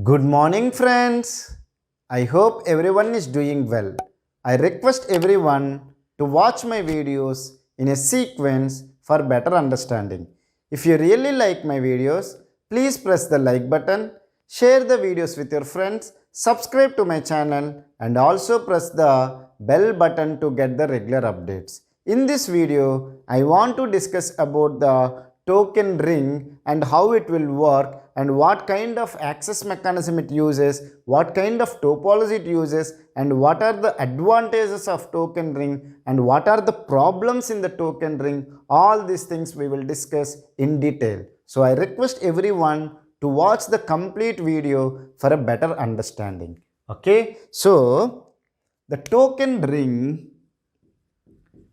Good morning, friends. I hope everyone is doing well. I request everyone to watch my videos in a sequence for better understanding. If you really like my videos, please press the like button, share the videos with your friends, subscribe to my channel, and also press the bell button to get the regular updates. In this video, I want to discuss about the token ring and how it will work and what kind of access mechanism it uses, what kind of topology it uses, and what are the advantages of token ring and what are the problems in the token ring. All these things we will discuss in detail. So I request everyone to watch the complete video for a better understanding. Okay, so the token ring,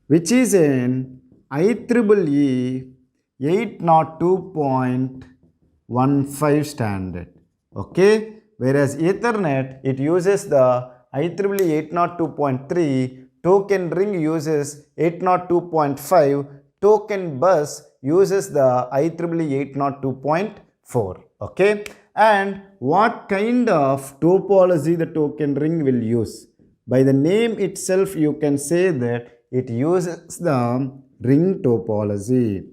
which is an IEEE 802.15 standard, okay, whereas Ethernet, it uses the IEEE 802.3, token ring uses 802.5, token bus uses the IEEE 802.4, okay. And what kind of topology the token ring will use? By the name itself, you can say that it uses the ring topology.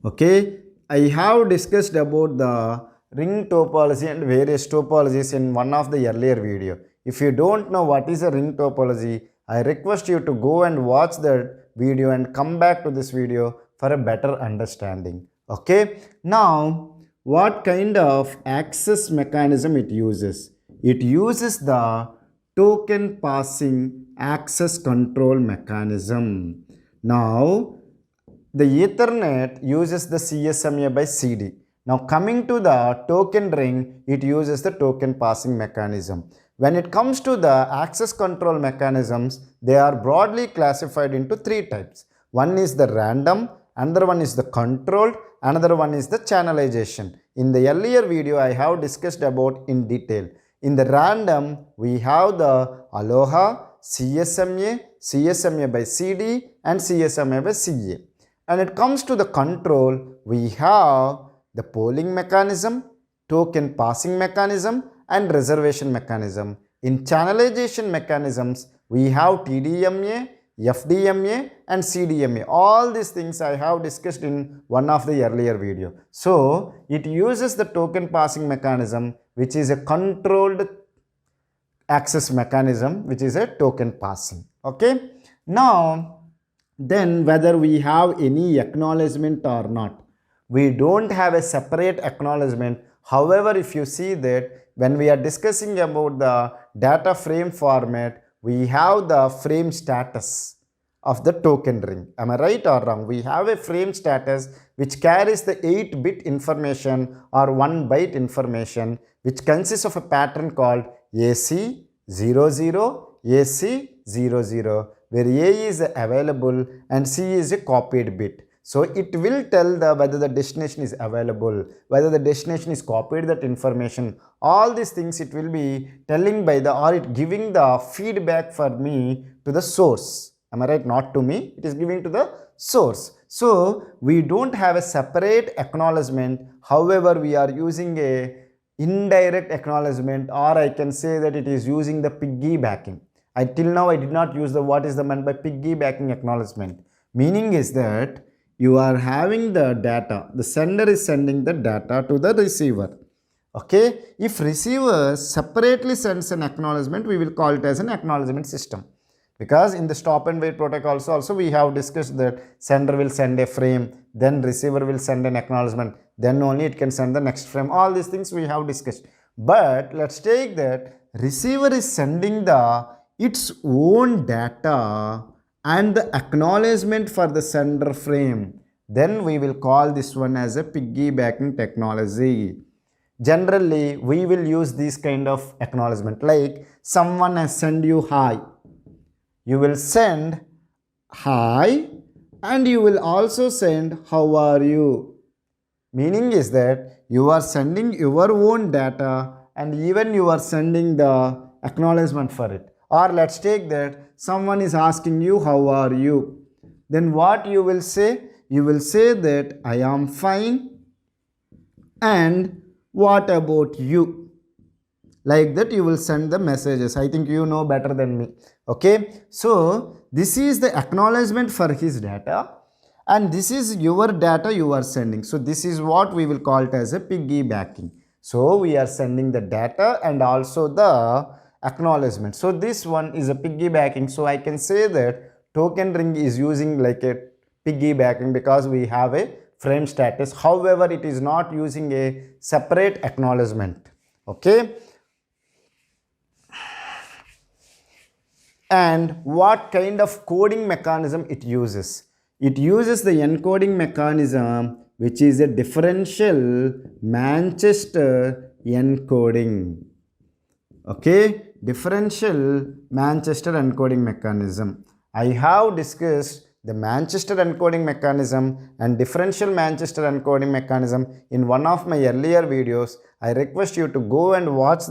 Okay, I have discussed about the ring topology and various topologies in one of the earlier video. If you don't know what is a ring topology, I request you to go and watch that video and come back to this video for a better understanding. Okay, now what kind of access mechanism it uses? It uses the token passing access control mechanism. Now, the Ethernet uses the CSMA by CD. Now coming to the token ring, it uses the token passing mechanism. When it comes to the access control mechanisms, they are broadly classified into three types. One is the random, another one is the controlled, another one is the channelization. In the earlier video, I have discussed about in detail. In the random, we have the Aloha, CSMA, CSMA by CD and CSMA by CA. And it comes to the control, we have the polling mechanism, token passing mechanism and reservation mechanism. In channelization mechanisms, we have TDMA, FDMA and CDMA. All these things I have discussed in one of the earlier video. So, it uses the token passing mechanism, which is a controlled access mechanism, which is a token passing. Okay. Now, then whether we have any acknowledgement or not, we don't have a separate acknowledgement. However, if you see that when we are discussing about the data frame format, we have the frame status of the token ring. Am I right or wrong? We have a frame status which carries the 8-bit information or 1 byte information, which consists of a pattern called AC00, AC00, where A is available and C is a copied bit. So it will tell whether the destination is available, whether the destination is copied that information. All these things it will be telling by or it giving the feedback for me to the source. Am I right? Not to me, it is giving to the source. So we don't have a separate acknowledgement. However, we are using a indirect acknowledgement, or I can say that it is using the piggybacking. Till now I did not use the what is the meant by piggybacking acknowledgement. Meaning is that you are having the data, the sender is sending the data to the receiver. Okay, if receiver separately sends an acknowledgement, we will call it as an acknowledgement system. Because in the stop and wait protocols also we have discussed that sender will send a frame, then receiver will send an acknowledgement, then only it can send the next frame. All these things we have discussed. But let's take that receiver is sending its own data and the acknowledgement for the sender frame. Then we will call this one as a piggybacking technology. Generally, we will use this kind of acknowledgement, like someone has sent you hi. You will send hi and you will also send how are you. Meaning is that you are sending your own data and even you are sending the acknowledgement for it. Or let's take that someone is asking you how are you. Then what you will say? You will say that I am fine and What about you? Like that you will send the messages. I think you know better than me. Okay, so this is the acknowledgement for his data, and this is your data you are sending. So this is what we will call it as a piggybacking. So we are sending the data and also the acknowledgement. So this one is a piggybacking. So I can say that token ring is using like a piggybacking because we have a frame status. However, it is not using a separate acknowledgement. Okay. And what kind of coding mechanism it uses? It uses the encoding mechanism, which is a differential Manchester encoding. Okay, differential Manchester encoding mechanism. I have discussed the Manchester encoding mechanism and differential Manchester encoding mechanism in one of my earlier videos. I request you to go and watch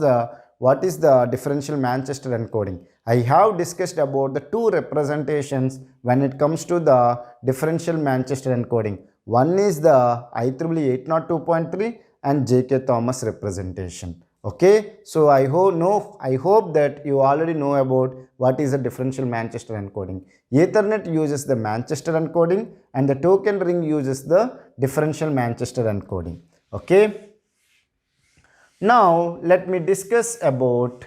what is the differential Manchester encoding. I have discussed about the two representations when it comes to the differential Manchester encoding. One is the IEEE 802.3 and J.K. Thomas representation. Okay, so I hope that you already know about what is the differential Manchester encoding. Ethernet uses the Manchester encoding and the token ring uses the differential Manchester encoding. Okay. Now let me discuss about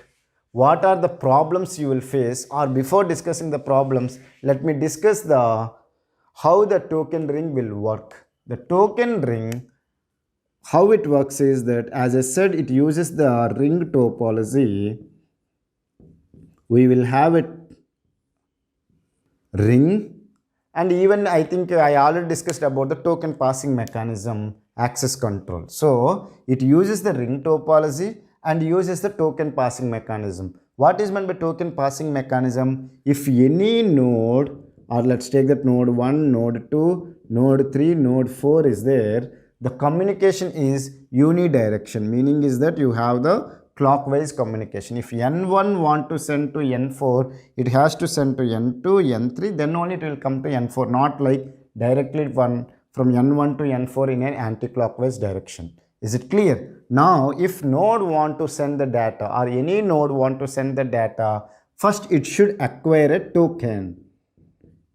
what are the problems you will face, or before discussing the problems, let me discuss how the token ring will work. The token ring, how it works is that, as I said, it uses the ring topology. We will have a ring, and even I think I already discussed about the token passing mechanism, access control. So it uses the ring topology and uses the token passing mechanism. What is meant by token passing mechanism? If any node, or let's take that node 1, node 2, node 3, node 4 is there, the communication is unidirection, meaning is that you have the clockwise communication. If N1 want to send to N4, it has to send to N2, N3, then only it will come to N4, not like directly from N1 to N4 in an anti-clockwise direction. Is it clear? Now, if node want to send the data, or any node want to send the data, first it should acquire a token.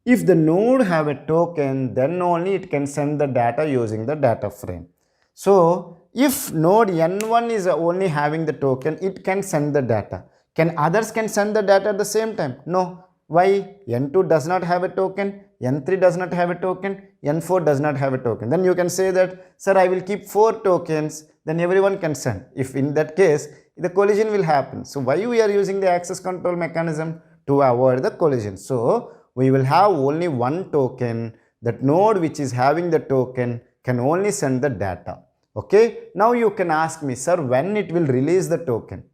If the node have a token, then only it can send the data using the data frame. So, if node N1 is only having the token, it can send the data. Can others send the data at the same time? No. Why? N2 does not have a token, N3 does not have a token, N4 does not have a token. Then you can say that, sir, I will keep 4 tokens, then everyone can send. If in that case, the collision will happen. So why we are using the access control mechanism? To avoid the collision. So we will have only one token. That node which is having the token can only send the data. Okay. Now you can ask me, sir, when it will release the token?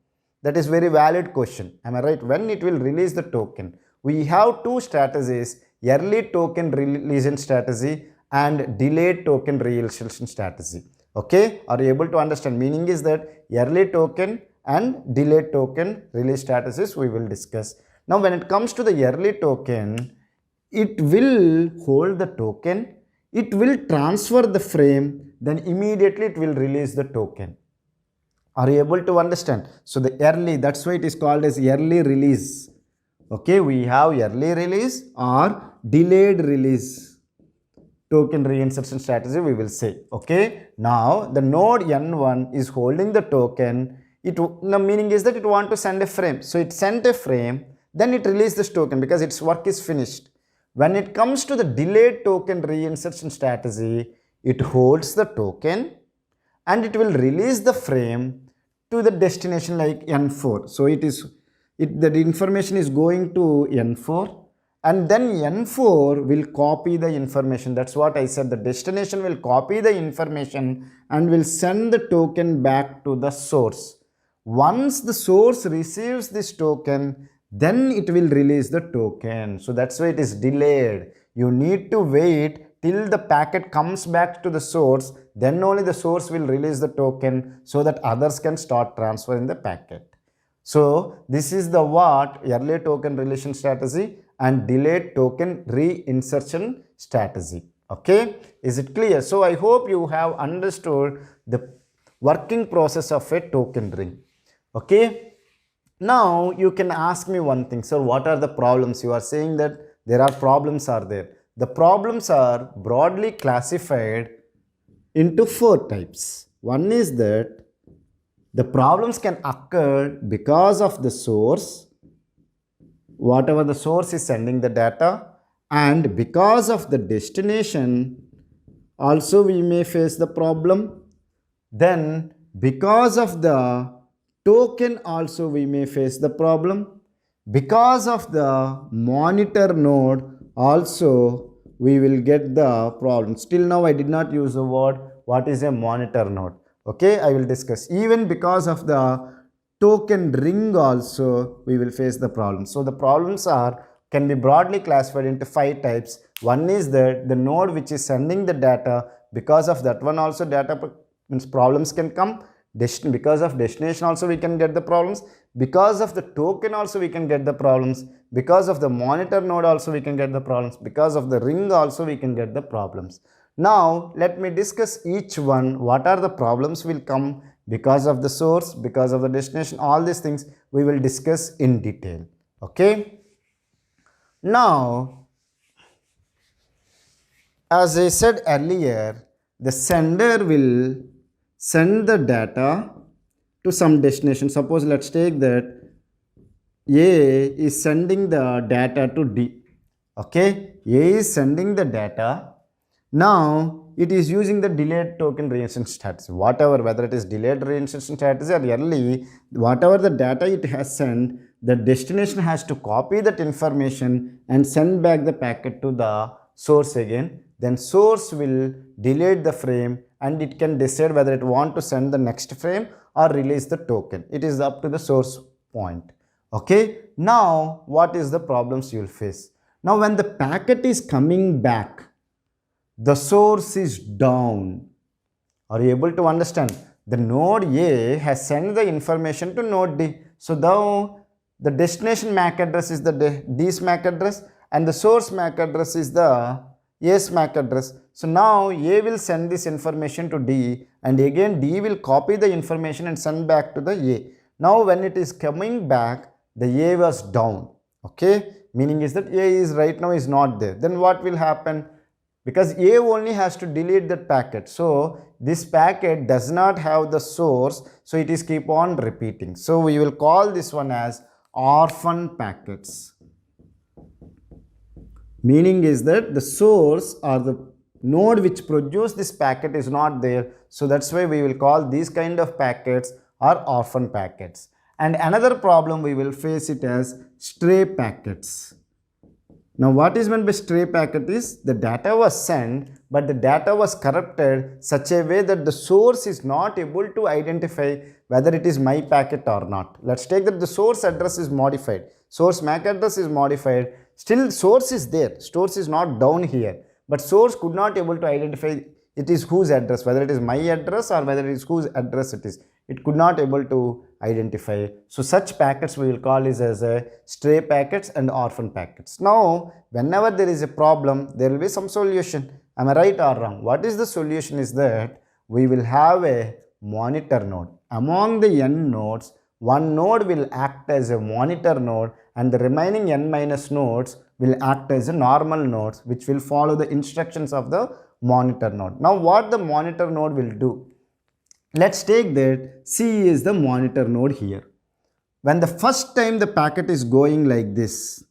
That is very valid question. Am I right? When it will release the token? We have two strategies, early token release strategy and delayed token release strategy. Okay, are you able to understand? Meaning is that early token and delayed token release strategies we will discuss. Now when it comes to the early token, it will hold the token, it will transfer the frame, then immediately it will release the token. Are you able to understand? So the early, that's why it is called as early release. Okay, we have early release or delayed release token reinsertion strategy we will say. Okay, now the node N1 is holding the token. The meaning is that it want to send a frame. So it sent a frame, then it released this token because its work is finished. When it comes to the delayed token reinsertion strategy, it holds the token and it will release the frame to the destination like N4. So the information is going to N4, and then N4 will copy the information. That's what I said. The destination will copy the information and will send the token back to the source. Once the source receives this token, then it will release the token. So that's why it is delayed. You need to wait till the packet comes back to the source, then only the source will release the token so that others can start transferring the packet. So this is the early token release strategy and delayed token reinsertion strategy. Okay, is it clear? So I hope you have understood working process of a token ring. Okay. Now you can ask me one thing. So what are the problems? You are saying that there are problems are there. The problems are broadly classified into 4 types. One is that the problems can occur because of the source, whatever the source is sending the data, and because of the destination also we may face the problem. Then because of the token also we may face the problem. Because of the monitor node also we will get the problem. Still now I did not use the word what is a monitor node. Okay, I will discuss. Even because of the token ring also we will face the problem. So the problems can be broadly classified into 5 types. One is that the node which is sending the data, because of that one also data means problems can come. Because of destination also we can get the problems. Because of the token also we can get the problems. Because of the monitor node also we can get the problems. Because of the ring also we can get the problems. Now let me discuss each one. What are the problems will come because of the source, because of the destination, all these things we will discuss in detail. Okay. Now, as I said earlier, the sender will send the data to some destination. Suppose let's take that A is sending the data to D. Okay, A is sending the data. Now it is using the delayed token reinsertion strategy. Whatever, whether it is delayed reinsertion strategy or early, whatever the data it has sent, the destination has to copy that information and send back the packet to the source again. Then source will delete the frame and it can decide whether it want to send the next frame or release the token. It is up to the source point. Okay. Now what is the problems you will face? Now when the packet is coming back, the source is down. Are you able to understand? The node A has sent the information to node D. So now the destination MAC address is the D's MAC address and the source MAC address is the A's MAC address. So now A will send this information to D and again D will copy the information and send back to the A. Now when it is coming back, the A was down. Okay, meaning is that A is right now is not there. Then what will happen? Because A only has to delete that packet. So this packet does not have the source. So it is keep on repeating. So we will call this one as orphan packets. Meaning is that the source or the node which produced this packet is not there. So that's why we will call these kind of packets are orphan packets. And another problem we will face it as stray packets. Now what is meant by stray packet is the data was sent but the data was corrupted such a way that the source is not able to identify whether it is my packet or not. Let's take that the source address is modified, source MAC address is modified, still source is there, source is not down here, but source could not able to identify it is whose address, whether it is my address or whether it is whose address it is. It could not able to identify. So such packets we will call is as a stray packets and orphan packets. Now whenever there is a problem, there will be some solution. Am I right or wrong? What is the solution is that we will have a monitor node. Among the n nodes, one node will act as a monitor node and the remaining n minus nodes will act as a normal nodes which will follow the instructions of the monitor node. Now what the monitor node will do? Let's take that C is the monitor node here. When the first time the packet is going like this,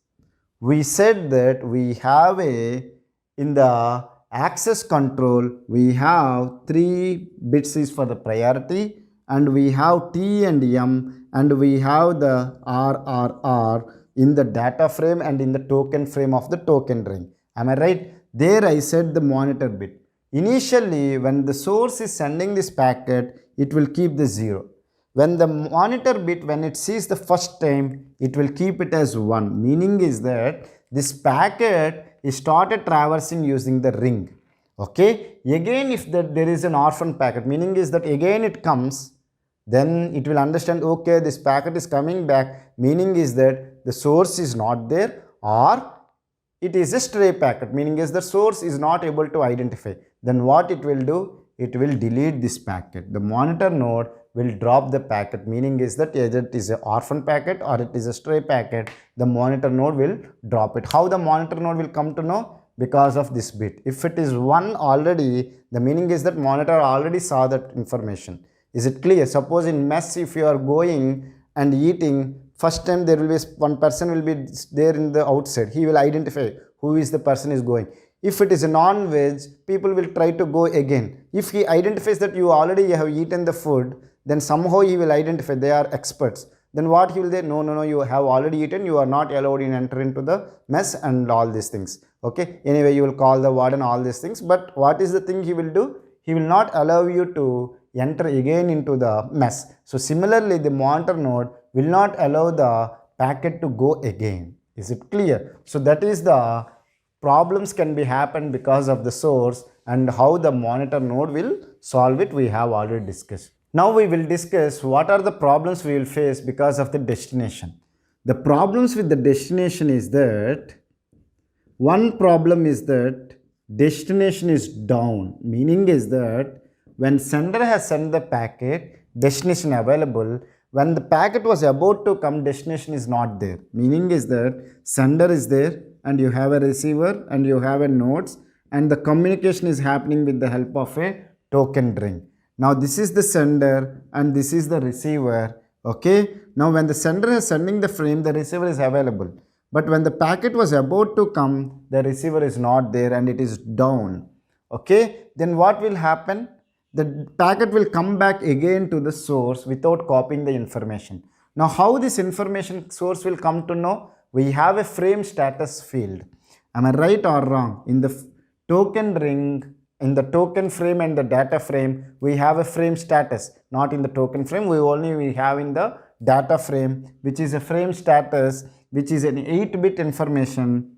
we said that we have in the access control, we have 3 bits is for the priority and we have T and M and we have the RRR in the data frame and in the token frame of the token ring. Am I right? There I said the monitor bit. Initially, when the source is sending this packet, it will keep the 0. When the monitor bit, when it sees the first time, it will keep it as 1. Meaning is that this packet is started traversing using the ring. Okay. Again, if there is an orphan packet, meaning is that again it comes, then it will understand, okay, this packet is coming back. Meaning is that the source is not there or it is a stray packet, meaning is the source is not able to identify. Then what it will do? it will delete this packet. The monitor node will drop the packet, meaning is that either it is an orphan packet or it is a stray packet, the monitor node will drop it. How the monitor node will come to know? Because of this bit. If it is 1 already, the meaning is that monitor already saw that information. Is it clear? Suppose in mess, if you are going and eating, first time there will be one person will be there in the outside. He will identify who is the person is going. If it is a non-veg, people will try to go again. If he identifies that you already have eaten the food, then somehow he will identify they are experts. Then what he will say? No, you have already eaten, you are not allowed to enter into the mess and all these things. Okay, anyway, you will call the warden, all these things. But what is the thing he will do? He will not allow you to enter again into the mess. So similarly, the monitor node will not allow the packet to go again. Is it clear? So that is the problems can be happen because of the source, and how the monitor node will solve it we have already discussed. Now we will discuss what are the problems we will face because of the destination. The problems with the destination is that one problem is that destination is down, meaning is that when sender has sent the packet, destination available. When the packet was about to come, destination is not there, meaning is that sender is there and you have a receiver and you have a nodes, and the communication is happening with the help of a token ring. Now this is the sender and this is the receiver. Okay, now when the sender is sending the frame, the receiver is available. But when the packet was about to come, the receiver is not there and it is down. Okay, then what will happen? The packet will come back again to the source without copying the information. Now how this information source will come to know? We have a frame status field. Am I right or wrong? In the token ring, in the token frame and the data frame, we have a frame status. Not in the token frame, we have in the data frame, which is a frame status, which is an 8-bit information,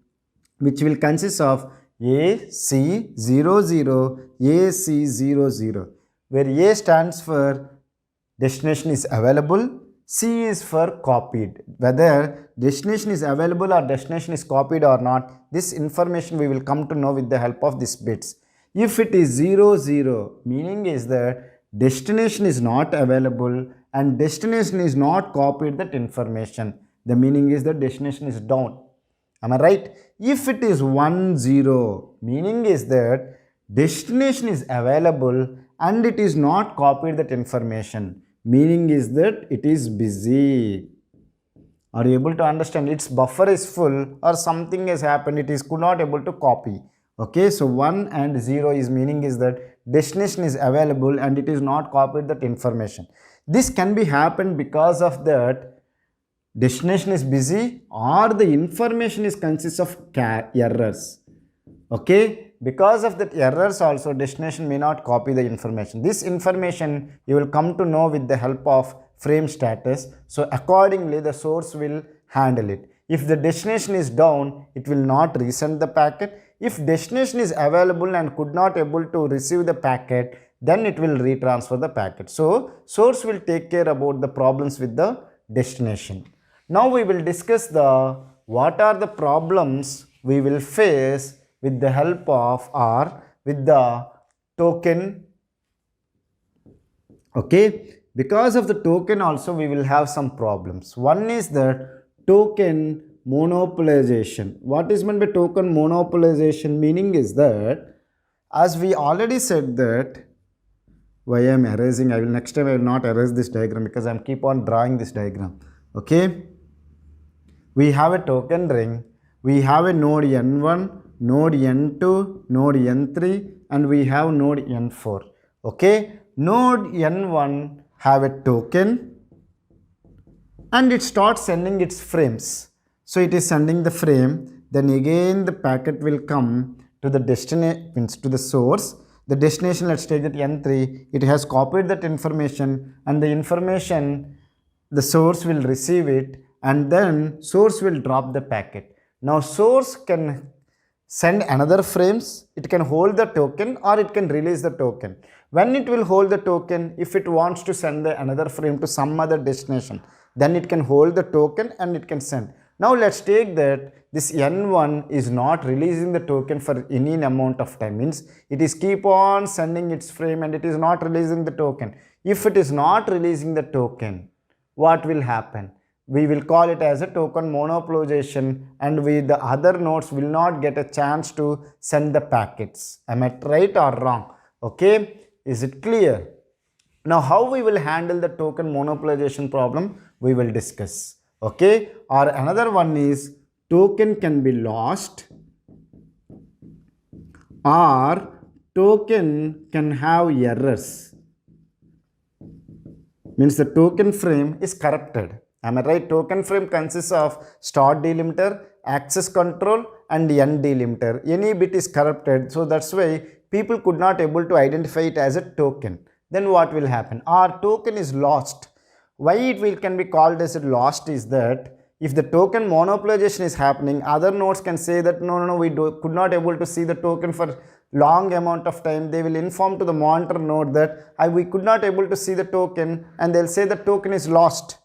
which will consist of AC00, AC00, where A stands for destination is available, C is for copied. Whether destination is available or destination is copied or not, this information we will come to know with the help of these bits. If it is 00, meaning is that destination is not available and destination is not copied that information, the meaning is that destination is down. Am I right? If it is 10, meaning is that destination is available and it is not copied that information, meaning is that it is busy. Are you able to understand? Its buffer is full or something has happened, it is could not able to copy. Okay, so 1 and 0 is meaning is that destination is available and it is not copied that information. This can be happened because of that destination is busy or the information is consists of errors. Okay, because of that errors also destination may not copy the information. This information you will come to know with the help of frame status. So accordingly the source will handle it. If the destination is down, it will not resend the packet. If destination is available and could not able to receive the packet, then it will retransfer the packet. So source will take care about the problems with the destination. Now we will discuss what are the problems we will face with the help of or with the token. Okay, because of the token also we will have some problems. One is that token monopolization. What is meant by token monopolization? Meaning is that, as we already said that, why I am erasing, I will next time I will not erase this diagram because I am keep on drawing this diagram. Okay, we have a token ring, we have a node N1, node N2, node N3, and we have node N4. Okay, node N1 have a token and it starts sending its frames. So it is sending the frame, then again the packet will come to the destination, means to the source. The destination, let's take that N3, it has copied that information and the information, the source will receive it and then source will drop the packet. Now source can send another frames, it can hold the token or it can release the token. When it will hold the token, if it wants to send another frame to some other destination, then it can hold the token and it can send. Now let's take that this N1 is not releasing the token for any amount of time, means it is keep on sending its frame and it is not releasing the token. If it is not releasing the token, what will happen? We will call it as a token monopolization, and the other nodes will not get a chance to send the packets. Am I right or wrong? Okay, is it clear? Now how we will handle the token monopolization problem, we will discuss. Okay, or another one is token can be lost or token can have errors, means the token frame is corrupted. Am I right? Token frame consists of start delimiter, access control and end delimiter. Any bit is corrupted, so that's why people could not able to identify it as a token. Then what will happen? Our token is lost. Why it can be called as a lost is that if the token monopolization is happening, other nodes can say that no, we could not able to see the token for long amount of time. They will inform to the monitor node that we could not able to see the token, and they'll say the token is lost.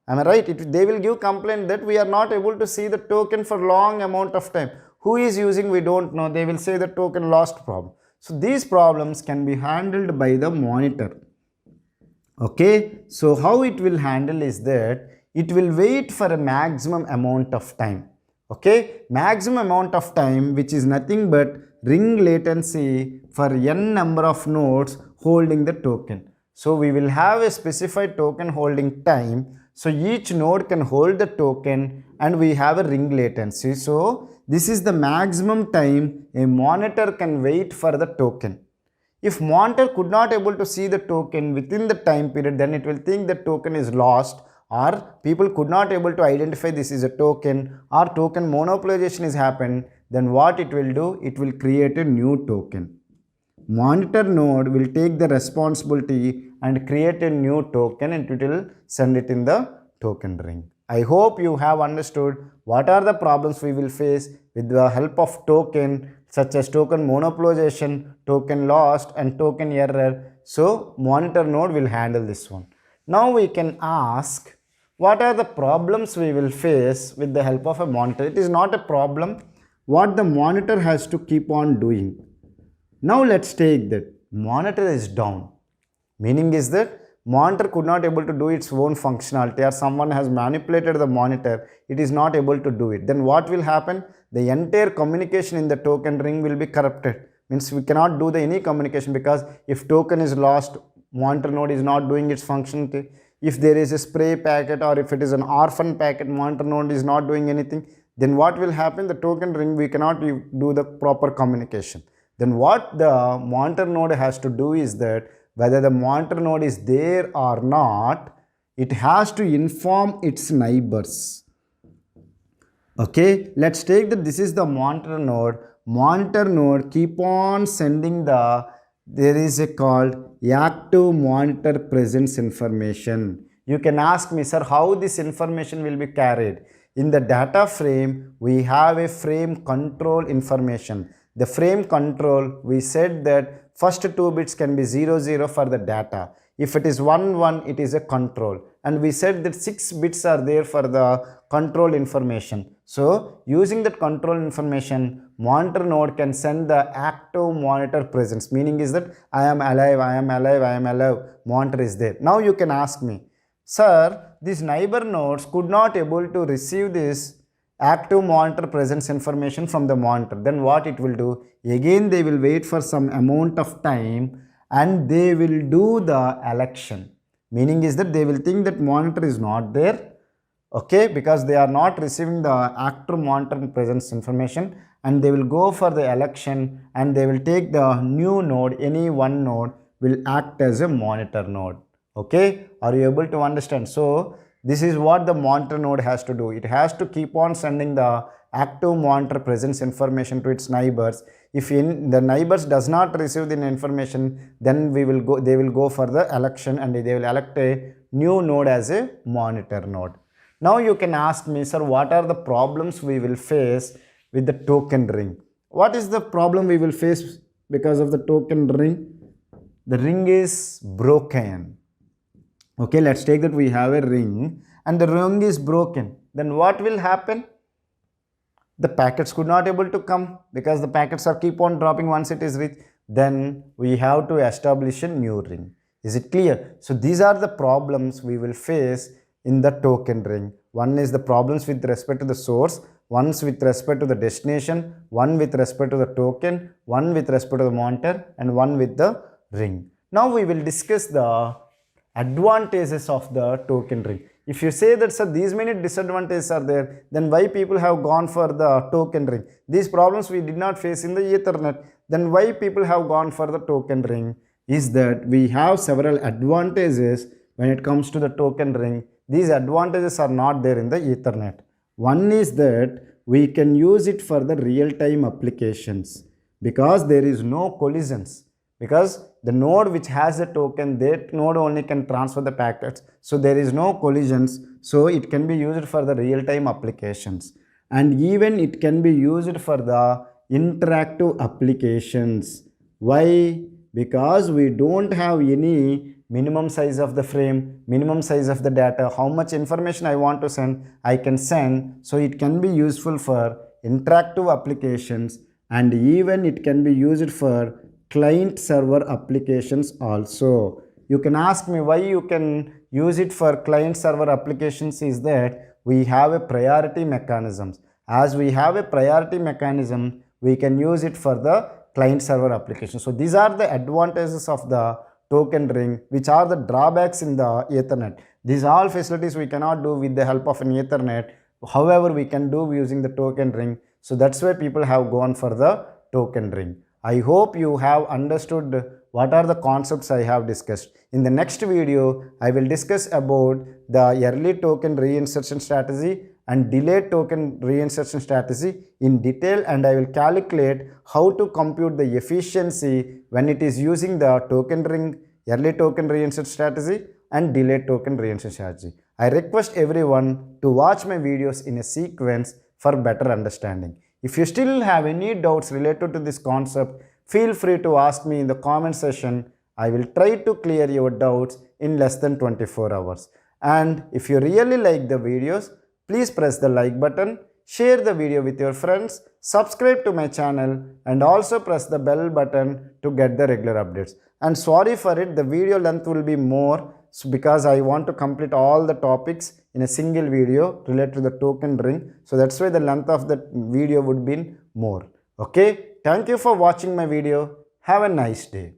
Am I right? They will give complaint that we are not able to see the token for long amount of time. Who is using? We don't know. They will say the token lost problem. So these problems can be handled by the monitor. Okay. So how it will handle is that it will wait for a maximum amount of time. Okay. Maximum amount of time, which is nothing but ring latency for n number of nodes holding the token. So we will have a specified token holding time. So each node can hold the token and we have a ring latency. So this is the maximum time a monitor can wait for the token. If monitor could not able to see the token within the time period, then it will think the token is lost, or people could not able to identify this is a token, or token monopolization is happened. Then what it will do? It will create a new token. Monitor node will take the responsibility and create a new token and it will send it in the token ring. I hope you have understood what are the problems we will face with the help of token, such as token monopolization, token lost and token error. So monitor node will handle this one. Now we can ask, what are the problems we will face with the help of a monitor? It is not a problem. What the monitor has to keep on doing. Now let's take that monitor is down. Meaning is that monitor could not able to do its own functionality, or someone has manipulated the monitor, it is not able to do it. Then what will happen? The entire communication in the token ring will be corrupted. Means we cannot do any communication, because if token is lost, monitor node is not doing its functionality. If there is a spray packet or if it is an orphan packet, monitor node is not doing anything. Then what will happen? The token ring, we cannot do the proper communication. Then what the monitor node has to do is that whether the monitor node is there or not, it has to inform its neighbors. Okay, let's take that this is the monitor node. Monitor node keep on sending there is a called active monitor presence information. You can ask me, sir, how this information will be carried? In the data frame, we have a frame control information. The frame control, we said that first 2 bits can be 0, 0 for the data. If it is 1, 1, it is a control. And we said that 6 bits are there for the control information. So, using that control information, monitor node can send the active monitor presence. Meaning is that I am alive, I am alive, I am alive, monitor is there. Now you can ask me, sir, these neighbor nodes could not able to receive this active monitor presence information from the monitor. Then what it will do? Again they will wait for some amount of time and they will do the election. Meaning is that they will think that monitor is not there, okay, because they are not receiving the active monitor presence information, and they will go for the election and they will take the new node. Any one node will act as a monitor node. Okay, are you able to understand? So this is what the monitor node has to do. It has to keep on sending the active monitor presence information to its neighbors. If the neighbors does not receive the information, then they will go for the election and they will elect a new node as a monitor node. Now you can ask me, sir, what are the problems we will face with the token ring? What is the problem we will face because of the token ring? The ring is broken. Okay, let's take that we have a ring and the ring is broken. then what will happen? The packets could not able to come because the packets are keep on dropping once it is reached. Then we have to establish a new ring. Is it clear? So these are the problems we will face in the token ring. One is the problems with respect to the source, one with respect to the destination, one with respect to the token, one with respect to the monitor, and one with the ring. Now we will discuss the advantages of the token ring. If you say that sir, these many disadvantages are there, then why people have gone for the token ring? These problems we did not face in the Ethernet. Then why people have gone for the token ring? Is that we have several advantages when it comes to the token ring. These advantages are not there in the Ethernet. One is that we can use it for the real-time applications because there is no collisions. Because the node which has the token, that node only can transfer the packets. So there is no collisions. So it can be used for the real-time applications. And even it can be used for the interactive applications. Why? Because we don't have any minimum size of the frame, minimum size of the data, how much information I want to send, I can send. So it can be useful for interactive applications, and even it can be used for client server applications also. You can ask me why you can use it for client server applications. Is that we have a priority mechanisms. As we have a priority mechanism, we can use it for the client server application. So these are the advantages of the token ring, which are the drawbacks in the Ethernet. These all facilities we cannot do with the help of an Ethernet. However, we can do using the token ring. So that's why people have gone for the token ring. I hope you have understood what are the concepts I have discussed. In the next video, I will discuss about the early token reinsertion strategy and delayed token reinsertion strategy in detail, and I will calculate how to compute the efficiency when it is using the token ring, early token reinsertion strategy and delayed token reinsertion strategy. I request everyone to watch my videos in a sequence for better understanding. If you still have any doubts related to this concept, feel free to ask me in the comment section. I will try to clear your doubts in less than 24 hours. And if you really like the videos, please press the like button, share the video with your friends, subscribe to my channel, and also press the bell button to get the regular updates. And sorry for it, the video length will be more because I want to complete all the topics in a single video related to the token ring. So that's why the length of the video would be more. Okay, thank you for watching my video. Have a nice day.